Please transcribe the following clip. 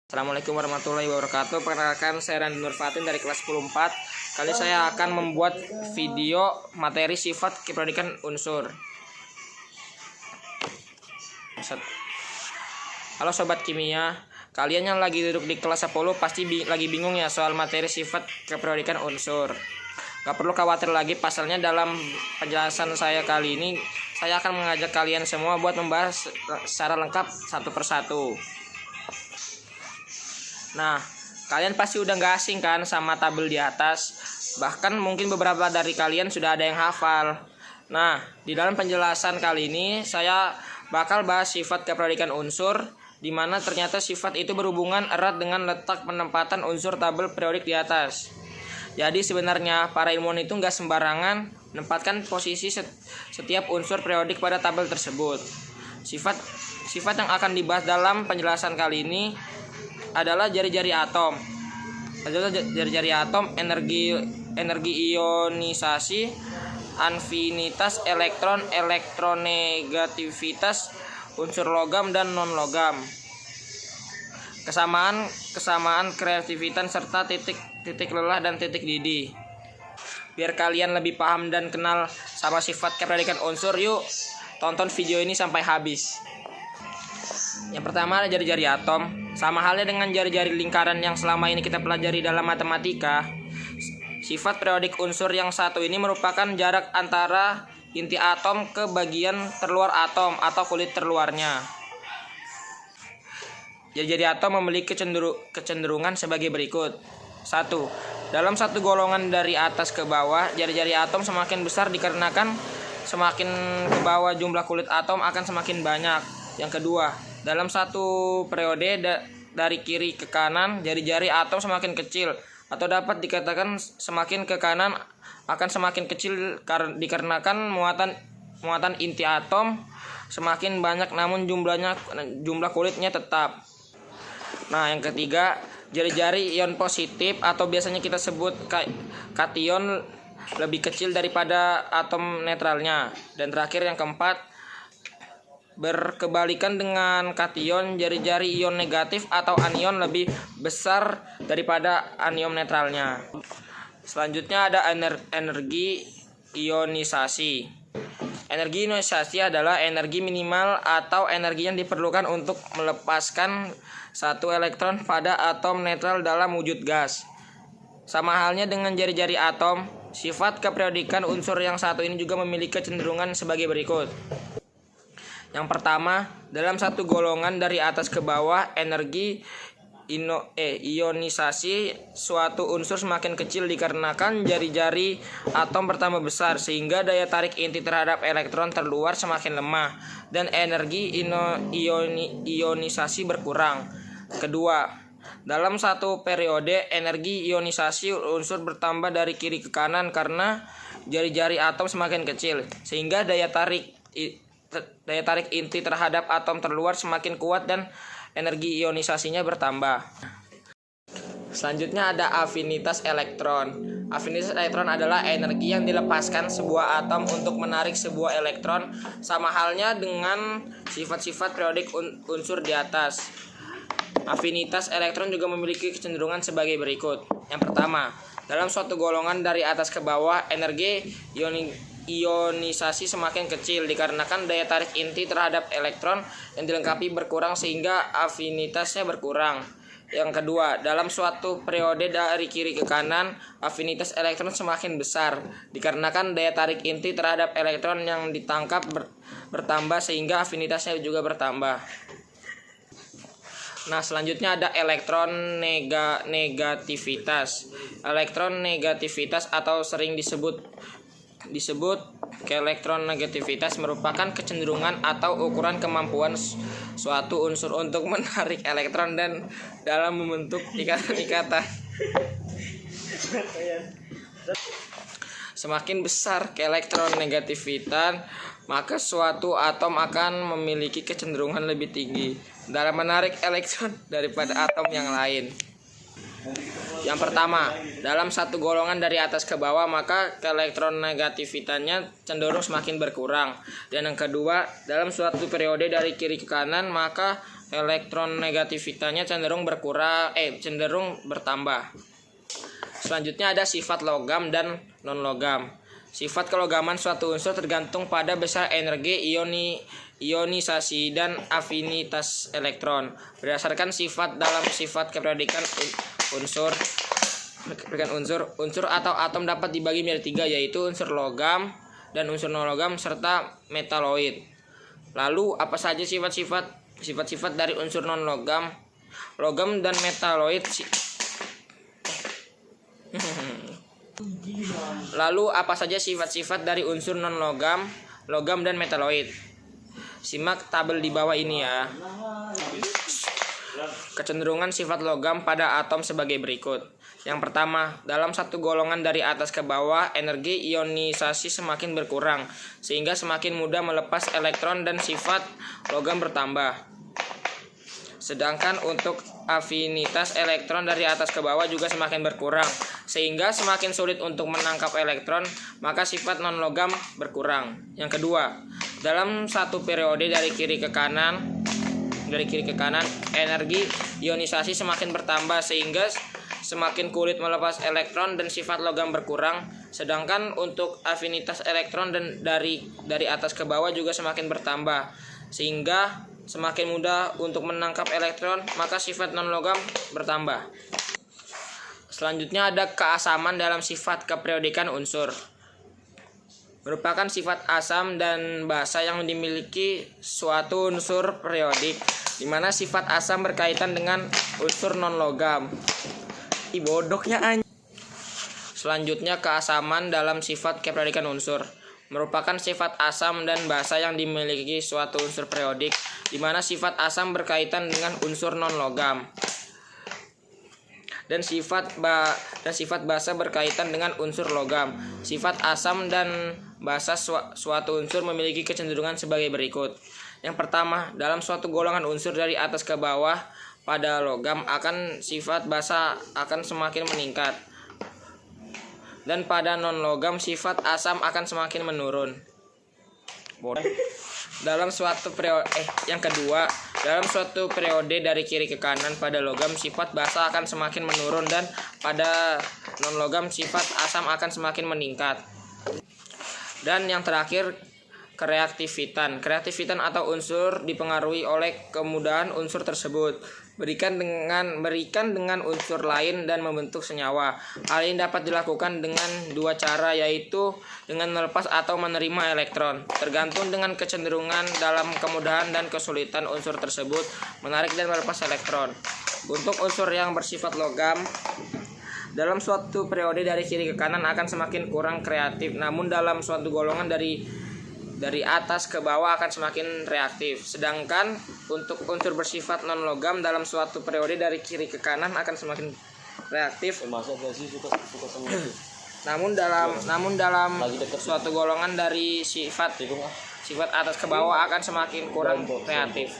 Assalamualaikum warahmatullahi wabarakatuh. Perkenalkan, saya Randy Nurfatin dari kelas 10-4. Kali saya akan membuat video materi sifat keperiodikan unsur. Halo sobat kimia, kalian yang lagi duduk di kelas 10 pasti lagi bingung ya soal materi sifat keperiodikan unsur. Gak perlu khawatir lagi, pasalnya dalam penjelasan saya kali ini saya akan mengajak kalian semua buat membahas secara lengkap satu persatu. Nah, kalian pasti udah gak asing kan sama tabel di atas. Bahkan mungkin beberapa dari kalian sudah ada yang hafal. Nah, di dalam penjelasan kali ini saya bakal bahas sifat keperiodikan unsur, di mana ternyata sifat itu berhubungan erat dengan letak penempatan unsur tabel periodik di atas. Jadi sebenarnya para ilmuwan itu gak sembarangan menempatkan posisi setiap unsur periodik pada tabel tersebut. Sifat yang akan dibahas dalam penjelasan kali ini adalah jari-jari atom. Jari-jari atom, energi ionisasi, afinitas elektron, elektronegativitas, unsur logam dan non logam, kesamaan kreativitas serta titik lelah dan titik didih. Biar kalian lebih paham dan kenal sama sifat keperiodikan unsur, yuk tonton video ini sampai habis. Yang pertama ada jari-jari atom. Sama halnya dengan jari-jari lingkaran yang selama ini kita pelajari dalam matematika, sifat periodik unsur yang satu ini merupakan jarak antara inti atom ke bagian terluar atom atau kulit terluarnya. Jari-jari atom memiliki kecenderungan sebagai berikut. 1. Dalam satu golongan dari atas ke bawah, jari-jari atom semakin besar dikarenakan semakin ke bawah jumlah kulit atom akan semakin banyak. Yang kedua, dalam satu periode dari kiri ke kanan, jari-jari atom semakin kecil, atau dapat dikatakan semakin ke kanan akan semakin kecil dikarenakan muatan inti atom semakin banyak, namun jumlah kulitnya tetap. Nah, yang ketiga, jari-jari ion positif atau biasanya kita sebut kation lebih kecil daripada atom netralnya. Dan terakhir yang keempat, berkebalikan dengan kation, jari-jari ion negatif atau anion lebih besar daripada anion netralnya. Selanjutnya ada energi ionisasi. Energi ionisasi adalah energi minimal atau energi yang diperlukan untuk melepaskan satu elektron pada atom netral dalam wujud gas. Sama halnya dengan jari-jari atom, sifat keperiodikan unsur yang satu ini juga memiliki kecenderungan sebagai berikut. Yang pertama, dalam satu golongan dari atas ke bawah, energi ionisasi suatu unsur semakin kecil dikarenakan jari-jari atom bertambah besar, sehingga daya tarik inti terhadap elektron terluar semakin lemah dan energi ionisasi berkurang. Kedua, dalam satu periode, energi ionisasi unsur bertambah dari kiri ke kanan karena jari-jari atom semakin kecil, sehingga daya tarik inti terhadap atom terluar semakin kuat dan energi ionisasinya bertambah. Selanjutnya ada afinitas elektron. Afinitas elektron adalah energi yang dilepaskan sebuah atom untuk menarik sebuah elektron, sama halnya dengan sifat-sifat periodik unsur di atas. Afinitas elektron juga memiliki kecenderungan sebagai berikut. Yang pertama, dalam suatu golongan dari atas ke bawah, energi ionisasi semakin kecil dikarenakan daya tarik inti terhadap elektron yang dilengkapi berkurang sehingga afinitasnya berkurang. Yang kedua, dalam suatu periode dari kiri ke kanan, afinitas elektron semakin besar dikarenakan daya tarik inti terhadap elektron yang ditangkap bertambah sehingga afinitasnya juga bertambah. Nah, selanjutnya ada elektron negativitas. Elektron negativitas atau sering disebut elektronegativitas merupakan kecenderungan atau ukuran kemampuan suatu unsur untuk menarik elektron dan dalam membentuk ikatan-ikatan. Semakin besar elektronegativitas, maka suatu atom akan memiliki kecenderungan lebih tinggi dalam menarik elektron daripada atom yang lain. Yang pertama, dalam satu golongan dari atas ke bawah, maka elektronegativitasnya cenderung semakin berkurang. Dan yang kedua, dalam suatu periode dari kiri ke kanan, maka elektron negativitasnya cenderung bertambah. Selanjutnya ada sifat logam dan non logam. Sifat kelogaman suatu unsur tergantung pada besar energi ionisasi dan afinitas elektron. Berdasarkan sifat dalam sifat keperiodikan unsur atau atom dapat dibagi menjadi 3, yaitu unsur logam dan unsur non logam serta metaloid. Lalu apa saja sifat-sifat dari unsur non logam, logam dan metaloid? Lalu apa saja sifat-sifat dari unsur non logam, logam dan metaloid? Simak tabel di bawah ini ya. Kecenderungan sifat logam pada atom sebagai berikut. Yang pertama, dalam satu golongan dari atas ke bawah, energi ionisasi semakin berkurang, sehingga semakin mudah melepas elektron dan sifat logam bertambah. Sedangkan untuk afinitas elektron dari atas ke bawah juga semakin berkurang, sehingga semakin sulit untuk menangkap elektron, maka sifat non logam berkurang. Yang kedua, dalam satu periode dari kiri ke kanan, energi ionisasi semakin bertambah sehingga semakin kulit melepas elektron dan sifat logam berkurang. Sedangkan untuk afinitas elektron dan dari atas ke bawah juga semakin bertambah sehingga semakin mudah untuk menangkap elektron, maka sifat non logam bertambah. Selanjutnya ada keasaman dalam sifat keperiodikan unsur. Merupakan sifat asam dan basa yang dimiliki suatu unsur periodik, di mana sifat asam berkaitan dengan unsur non logam. Selanjutnya keasaman dalam sifat keperiodikan unsur. Merupakan sifat asam dan basa yang dimiliki suatu unsur periodik, di mana sifat asam berkaitan dengan unsur non logam. Dan sifat basa berkaitan dengan unsur logam. Sifat asam dan basa suatu unsur memiliki kecenderungan sebagai berikut. Yang pertama, dalam suatu golongan unsur dari atas ke bawah pada logam akan sifat basa akan semakin meningkat. Dan pada non logam sifat asam akan semakin menurun. Dalam suatu periode dalam suatu periode dari kiri ke kanan pada logam sifat basa akan semakin menurun dan pada non logam sifat asam akan semakin meningkat. Dan yang terakhir, kereaktivitan. Kereaktivitan atau unsur dipengaruhi oleh kemudahan unsur tersebut berikan dengan unsur lain dan membentuk senyawa. Hal ini dapat dilakukan dengan dua cara, yaitu dengan melepas atau menerima elektron, tergantung dengan kecenderungan dalam kemudahan dan kesulitan unsur tersebut menarik dan melepas elektron. Untuk unsur yang bersifat logam, dalam suatu periode dari kiri ke kanan akan semakin kurang kreatif, namun dalam suatu golongan dari atas ke bawah akan semakin reaktif. Sedangkan untuk unsur bersifat non logam dalam suatu periode dari kiri ke kanan akan semakin reaktif. Namun dalam suatu golongan dari sifat atas ke bawah akan semakin kurang reaktif.